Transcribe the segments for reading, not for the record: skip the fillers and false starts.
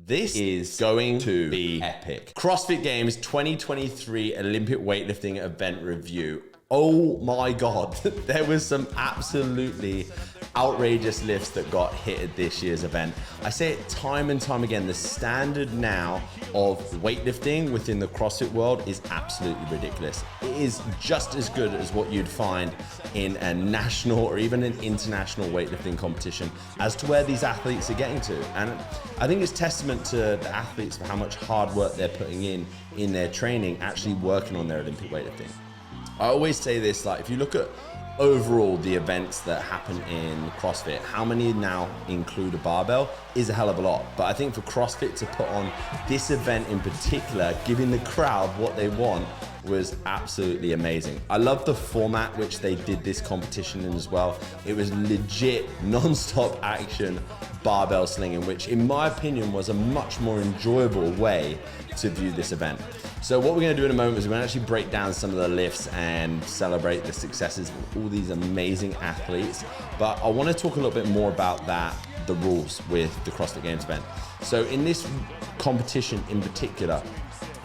This is going to be epic. CrossFit Games 2023 Olympic weightlifting event review. Oh my God, there was some absolutely outrageous lifts that got hit at this year's event. I say it time and time again, the standard now of weightlifting within the CrossFit world is absolutely ridiculous. It is just as good as what you'd find in a national or even an international weightlifting competition as to where these athletes are getting to. And I think it's testament to the athletes for how much hard work they're putting in their training, actually working on their Olympic weightlifting. I always say this, like if you look at overall the events that happen in CrossFit, how many now include a barbell is a hell of a lot. But I think for CrossFit to put on this event in particular, giving the crowd what they want, was absolutely amazing. I love the format which they did this competition in as well. It was legit non-stop action barbell slinging, which in my opinion was a much more enjoyable way to view this event. So what we're gonna do in a moment is we're gonna actually break down some of the lifts and celebrate the successes of all these amazing athletes. But I wanna talk a little bit more about the rules with the CrossFit Games event. So in this competition in particular,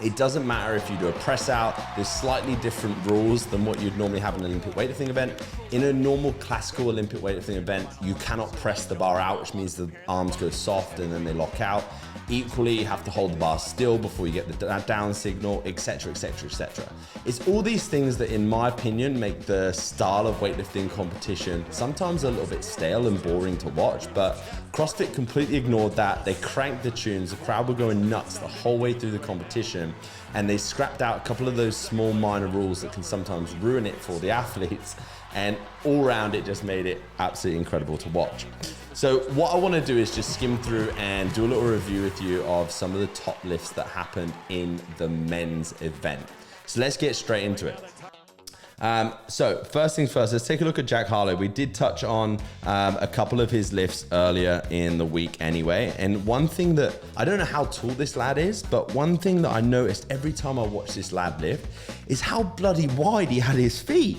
it doesn't matter if you do a press out, there's slightly different rules than what you'd normally have in an Olympic weightlifting event. In a normal classical Olympic weightlifting event, you cannot press the bar out, which means the arms go soft and then they lock out. Equally, you have to hold the bar still before you get the down signal, etc., etc., etc. It's all these things that, in my opinion, make the style of weightlifting competition sometimes a little bit stale and boring to watch, but CrossFit completely ignored that. They cranked the tunes, the crowd were going nuts the whole way through the competition, and they scrapped out a couple of those small minor rules that can sometimes ruin it for the athletes, and all around it just made it absolutely incredible to watch. So what I want to do is just skim through and do a little review with you of some of the top lifts that happened in the men's event. So let's get straight into it. So first things first, let's take a look at Jack Harlow. We did touch on a couple of his lifts earlier in the week anyway. And one thing that, I don't know how tall this lad is, but one thing that I noticed every time I watch this lad lift is how bloody wide he had his feet.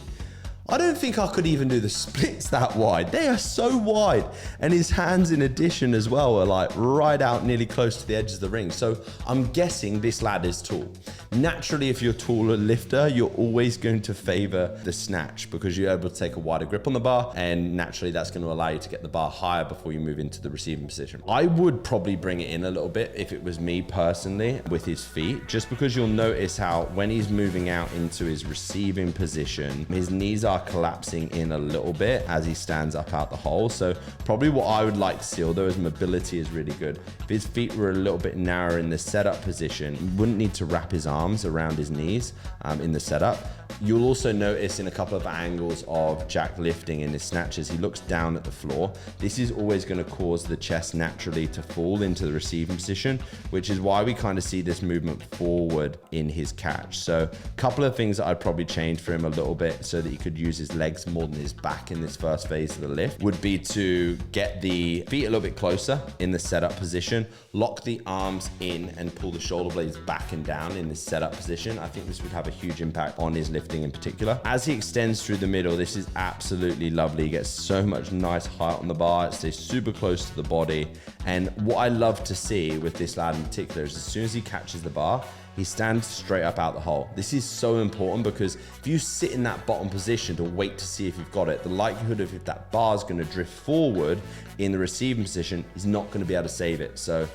I don't think I could even do the splits that wide. They are so wide. And his hands in addition as well are like right out nearly close to the edges of the ring. So I'm guessing this lad is tall. Naturally, if you're a taller lifter, you're always going to favor the snatch because you're able to take a wider grip on the bar, and naturally that's going to allow you to get the bar higher before you move into the receiving position. I would probably bring it in a little bit if it was me personally with his feet, just because you'll notice how when he's moving out into his receiving position, his knees are collapsing in a little bit as he stands up out the hole. So probably what I would like to see, although his mobility is really good, if his feet were a little bit narrower in the setup position, he wouldn't need to wrap his arms around his knees in the setup. You'll also notice in a couple of angles of Jack lifting in his snatches, he looks down at the floor. This is always going to cause the chest naturally to fall into the receiving position, which is why we kind of see this movement forward in his catch. So a couple of things that I'd probably change for him a little bit so that he could use his legs more than his back in this first phase of the lift would be to get the feet a little bit closer in the setup position, lock the arms in and pull the shoulder blades back and down in the setup position. I think this would have a huge impact on his lifting in particular. As he extends through the middle, this is absolutely lovely. He gets so much nice height on the bar. It stays super close to the body. And what I love to see with this lad in particular is as soon as he catches the bar, he stands straight up out the hole. This is so important because if you sit in that bottom position to wait to see if you've got it, the likelihood of if that bar is going to drift forward in the receiving position is not going to be able to save it. So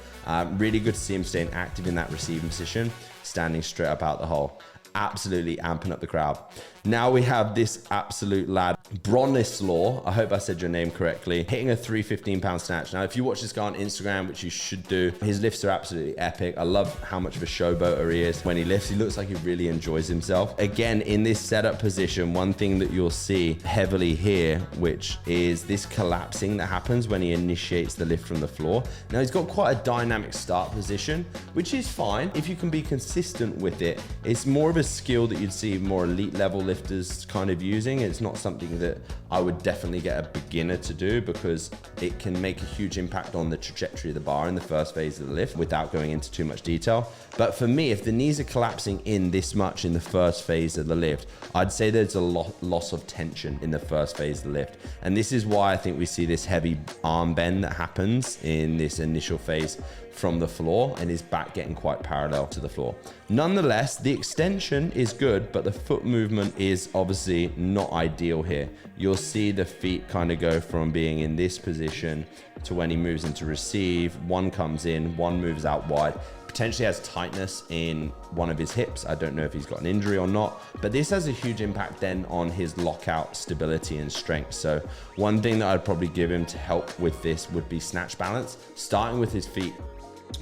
really good to see him staying active in that receiving position, standing straight up out the hole. Absolutely amping up the crowd. Now we have this absolute lad, Bronisław, I hope I said your name correctly, hitting a 315-pound snatch. Now, if you watch this guy on Instagram, which you should do, his lifts are absolutely epic. I love how much of a showboater he is. When he lifts, he looks like he really enjoys himself. Again, in this setup position, one thing that you'll see heavily here, which is this collapsing that happens when he initiates the lift from the floor. Now, he's got quite a dynamic start position, which is fine if you can be consistent with it. It's more of a skill that you'd see more elite level lifters kind of using. It's not something that I would definitely get a beginner to do because it can make a huge impact on the trajectory of the bar in the first phase of the lift without going into too much detail. But for me, if the knees are collapsing in this much in the first phase of the lift, I'd say there's a loss of tension in the first phase of the lift. And this is why I think we see this heavy arm bend that happens in this initial phase from the floor and his back getting quite parallel to the floor. Nonetheless, the extension is good, but the foot movement is obviously not ideal here. You'll see the feet kind of go from being in this position to when he moves into receive, one comes in, one moves out wide. Potentially has tightness in one of his hips. I don't know if he's got an injury or not, but this has a huge impact then on his lockout stability and strength. So one thing that I'd probably give him to help with this would be snatch balance, starting with his feet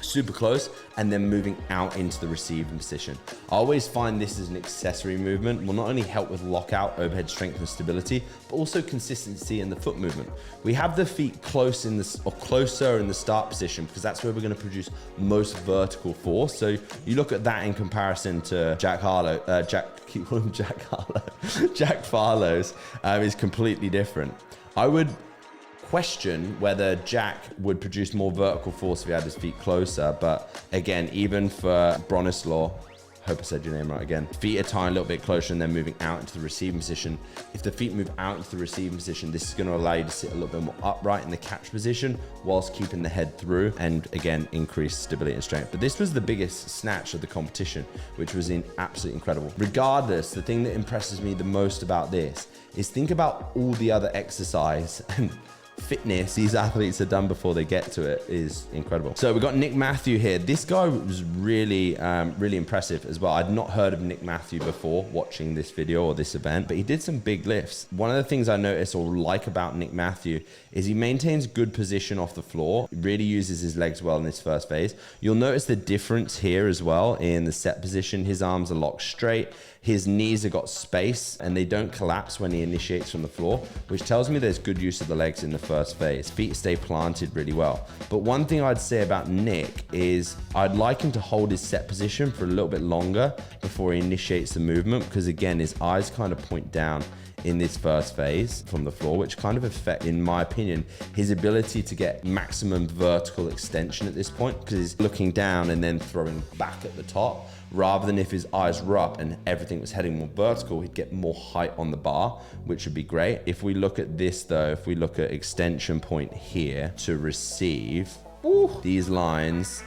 super close and then moving out into the receiving position. I always find this as an accessory movement will not only help with lockout, overhead strength and stability, but also consistency in the foot movement. We have the feet close in this or closer in the start position because that's where we're going to produce most vertical force. So you look at that in comparison to Jack Harlow, Jack Farlow's is completely different. I would question whether Jack would produce more vertical force if he had his feet closer, but again, even for Bronisław, hope I said your name right again, feet are tying a little bit closer and then moving out into the receiving position. If the feet move out into the receiving position, this is going to allow you to sit a little bit more upright in the catch position whilst keeping the head through and again, increase stability and strength. But this was the biggest snatch of the competition, which was absolutely incredible. Regardless, the thing that impresses me the most about this is think about all the other exercise and fitness these athletes have done before they get to it is incredible. So we got Nick Matthew here. This guy was really impressive as well. I'd not heard of Nick Matthew before watching this video or this event, but he did some big lifts. One of the things I notice or like about Nick Matthew is he maintains good position off the floor. He really uses his legs well in this first phase. You'll notice the difference here as well in the set position. His arms are locked straight. His knees have got space and they don't collapse when he initiates from the floor, which tells me there's good use of the legs in the first phase. Feet stay planted really well. But one thing I'd say about Nick is I'd like him to hold his set position for a little bit longer before he initiates the movement, because again, his eyes kind of point down in this first phase from the floor, which kind of affect, in my opinion, his ability to get maximum vertical extension at this point, because he's looking down and then throwing back at the top, rather than if his eyes were up and everything was heading more vertical, he'd get more height on the bar, which would be great. If we look at this though, if we look at extension point here to receive, these lines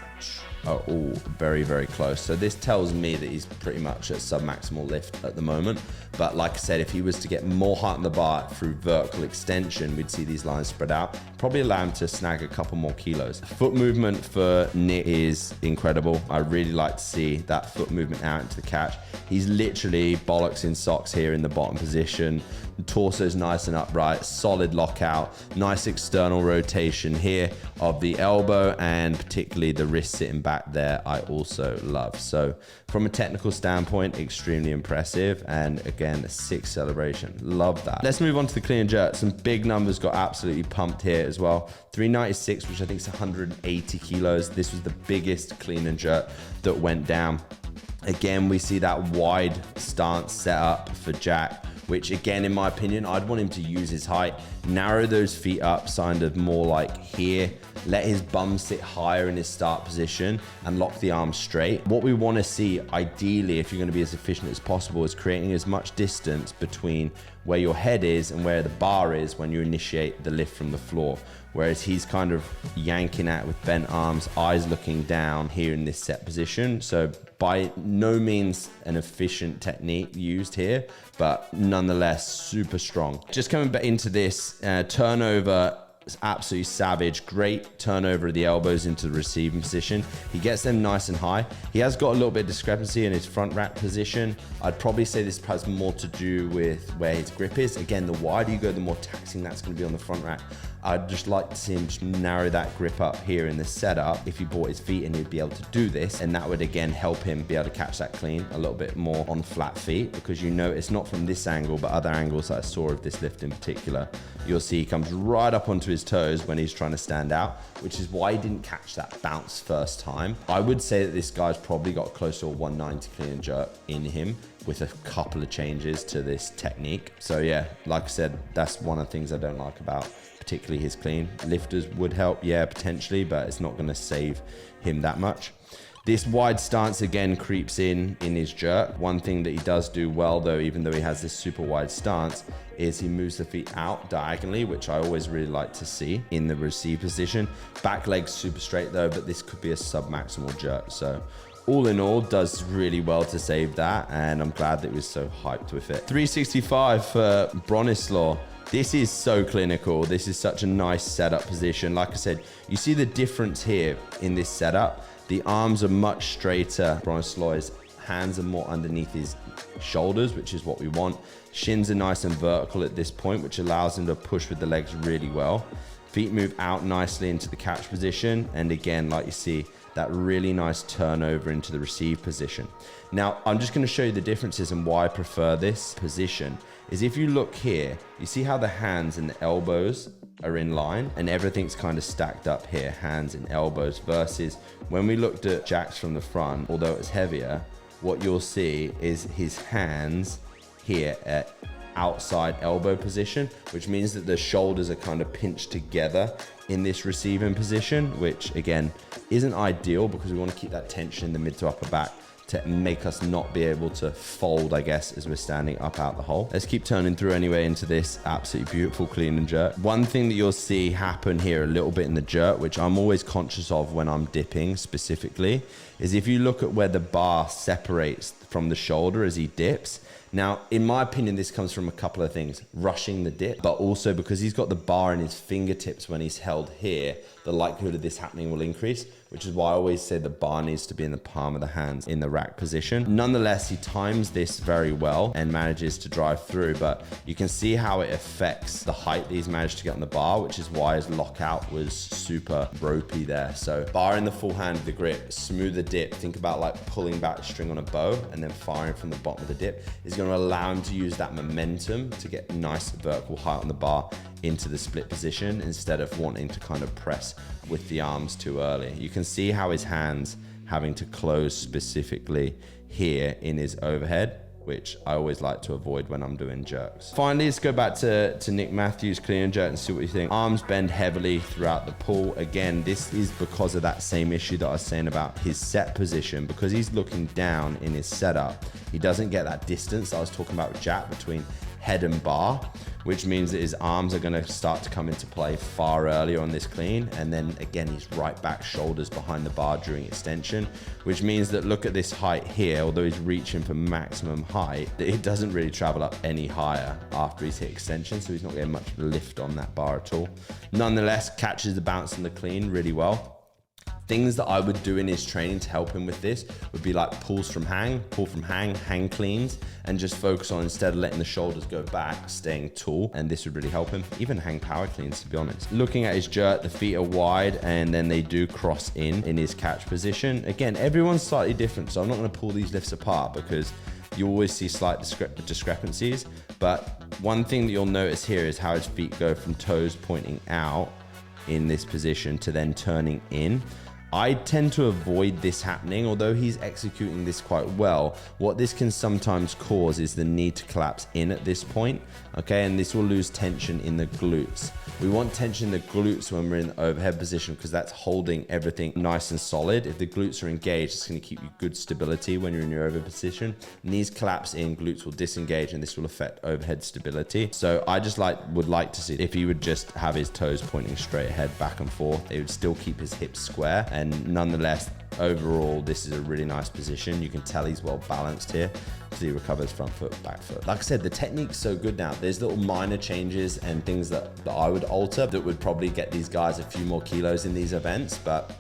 are all very, very close. So this tells me that he's pretty much at submaximal lift at the moment. But like I said, if he was to get more height on the bar through vertical extension, we'd see these lines spread out, probably allow him to snag a couple more kilos. Foot movement for Nick is incredible. I really like to see that foot movement out into the catch. He's literally bollocks in socks here in the bottom position. The torso's nice and upright, solid lockout, nice external rotation here of the elbow, and particularly the wrist sitting back there, I also love. So from a technical standpoint, extremely impressive. And again, a 6 celebration. Love that. Let's move on to the clean and jerk. Some big numbers got absolutely pumped here as well. 396, which I think is 180 kilos. This was the biggest clean and jerk that went down. Again, we see that wide stance set up for Jack, which again, in my opinion, I'd want him to use his height, narrow those feet up, kind of more like here, let his bum sit higher in his start position and lock the arms straight. What we want to see, ideally, if you're going to be as efficient as possible, is creating as much distance between where your head is and where the bar is when you initiate the lift from the floor. Whereas he's kind of yanking at with bent arms, eyes looking down here in this set position. So by no means an efficient technique used here, but nonetheless super strong. Just coming back into this turnover, it's absolutely savage. Great turnover of the elbows into the receiving position. He gets them nice and high. He has got a little bit of discrepancy in his front rack position. I'd probably say this has more to do with where his grip is. Again, the wider you go, the more taxing that's going to be on the front rack. I'd just like to see him just narrow that grip up here in the setup. If he brought his feet in, he'd be able to do this, and that would again help him be able to catch that clean a little bit more on flat feet, because you know it's not from this angle, but other angles that I saw of this lift in particular, you'll see he comes right up onto his toes when he's trying to stand out, which is why he didn't catch that bounce first time. I would say that this guy's probably got close to a 190 clean and jerk in him, with a couple of changes to this technique. So yeah, like I said, that's one of the things I don't like about particularly his clean. Lifters would help, yeah, potentially, but it's not going to save him that much. This wide stance again creeps in his jerk. One thing that he does do well though, even though he has this super wide stance, is he moves the feet out diagonally, which I always really like to see in the receive position. Back leg's super straight though, but this could be a sub-maximal jerk. So all in all, does really well to save that, and I'm glad that he was so hyped with it. 365 for Bronisław. This is so clinical. This is such a nice setup position. Like I said, you see the difference here in this setup. The arms are much straighter. Bronisław's hands are more underneath his shoulders, which is what we want. Shins are nice and vertical at this point, which allows him to push with the legs really well. Feet move out nicely into the catch position. And again, like you see, that really nice turnover into the receive position. Now, I'm just gonna show you the differences and why I prefer this position. Is if you look here, you see how the hands and the elbows are in line and everything's kind of stacked up here, hands and elbows, versus when we looked at jacks from the front, although it's heavier, what you'll see is his hands here at outside elbow position, which means that the shoulders are kind of pinched together in this receiving position, which again, isn't ideal because we want to keep that tension in the mid to upper back to make us not be able to fold, I guess, as we're standing up out the hole. Let's keep turning through anyway into this absolutely beautiful clean and jerk. One thing that you'll see happen here a little bit in the jerk, which I'm always conscious of when I'm dipping specifically, is if you look at where the bar separates from the shoulder as he dips. Now, in my opinion, this comes from a couple of things. Rushing the dip, but also because he's got the bar in his fingertips when he's held here, the likelihood of this happening will increase, which is why I always say the bar needs to be in the palm of the hands in the rack position. Nonetheless, he times this very well and manages to drive through, but you can see how it affects the height that he's managed to get on the bar, which is why his lockout was super ropey there. So bar in the full hand of the grip, smooth the dip. Think about like pulling back the string on a bow and then firing from the bottom of the dip is going to allow him to use that momentum to get nice vertical height on the bar into the split position instead of wanting to kind of press with the arms too early. You can see how his hands having to close specifically here in his overhead, which I always like to avoid when I'm doing jerks. Finally, let's go back to Nick Matthews' clean and jerk and see what you think. Arms bend heavily throughout the pull. Again, this is because of that same issue that I was saying about his set position. Because he's looking down in his setup, he doesn't get that distance that I was talking about with Jack between head and bar, which means that his arms are going to start to come into play far earlier on this clean. And then again, he's right back shoulders behind the bar during extension, which means that look at this height here, although he's reaching for maximum height, it doesn't really travel up any higher after he's hit extension. So he's not getting much lift on that bar at all. Nonetheless, catches the bounce and the clean really well. Things that I would do in his training to help him with this would be like pulls from hang, pull from hang cleans, and just focus on, instead of letting the shoulders go back, staying tall, and this would really help him. Even hang power cleans, to be honest. Looking at his jerk, the feet are wide and then they do cross in his catch position. Again, everyone's slightly different, so I'm not gonna pull these lifts apart because you always see slight discrepancies. But one thing that you'll notice here is how his feet go from toes pointing out in this position to then turning in. I tend to avoid this happening, although he's executing this quite well. What this can sometimes cause is the need to collapse in at this point, okay? And this will lose tension in the glutes. We want tension in the glutes when we're in the overhead position because that's holding everything nice and solid. If the glutes are engaged, it's going to keep you good stability when you're in your overhead position. Knees collapse in, glutes will disengage, and this will affect overhead stability. So I just would like to see if he would just have his toes pointing straight ahead, back and forth. It would still keep his hips square, and nonetheless, overall, this is a really nice position. You can tell he's well balanced here because he recovers front foot, back foot. Like I said, the technique's so good now. There's little minor changes and things that I would alter that would probably get these guys a few more kilos in these events, but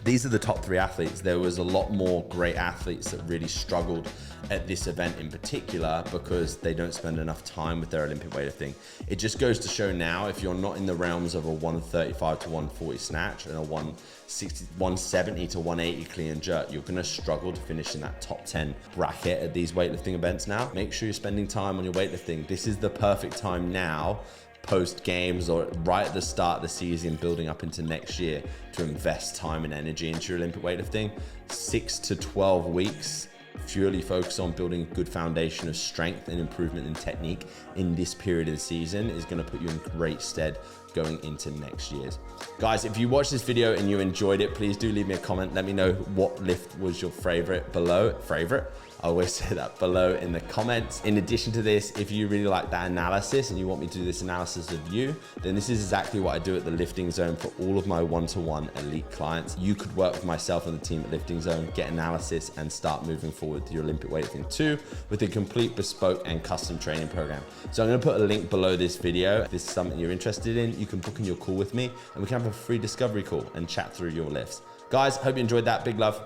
these are the top 3 athletes. There was a lot more great athletes that really struggled at this event in particular because they don't spend enough time with their Olympic weightlifting. It just goes to show now, if you're not in the realms of a 135 to 140 snatch and a 170 to 180 clean and jerk, you're gonna struggle to finish in that top 10 bracket at these weightlifting events now. Make sure you're spending time on your weightlifting. This is the perfect time now, post games or right at the start of the season, building up into next year, to invest time and energy into your Olympic weightlifting. 6 to 12 weeks purely focus on building a good foundation of strength and improvement in technique in this period of the season is going to put you in great stead going into next year's. Guys, if you watched this video and you enjoyed it, please do leave me a comment. Let me know what lift was your favorite below. I always say that below in the comments. In addition to this, if you really like that analysis and you want me to do this analysis of you, then this is exactly what I do at the Lifting Zone for all of my one-to-one elite clients. You could work with myself and the team at Lifting Zone, get analysis, and start moving forward to your Olympic weightlifting 2 with a complete bespoke and custom training program. So I'm gonna put a link below this video. If this is something you're interested in, you can book in your call with me and we can have a free discovery call and chat through your lifts. Guys, hope you enjoyed that. Big love.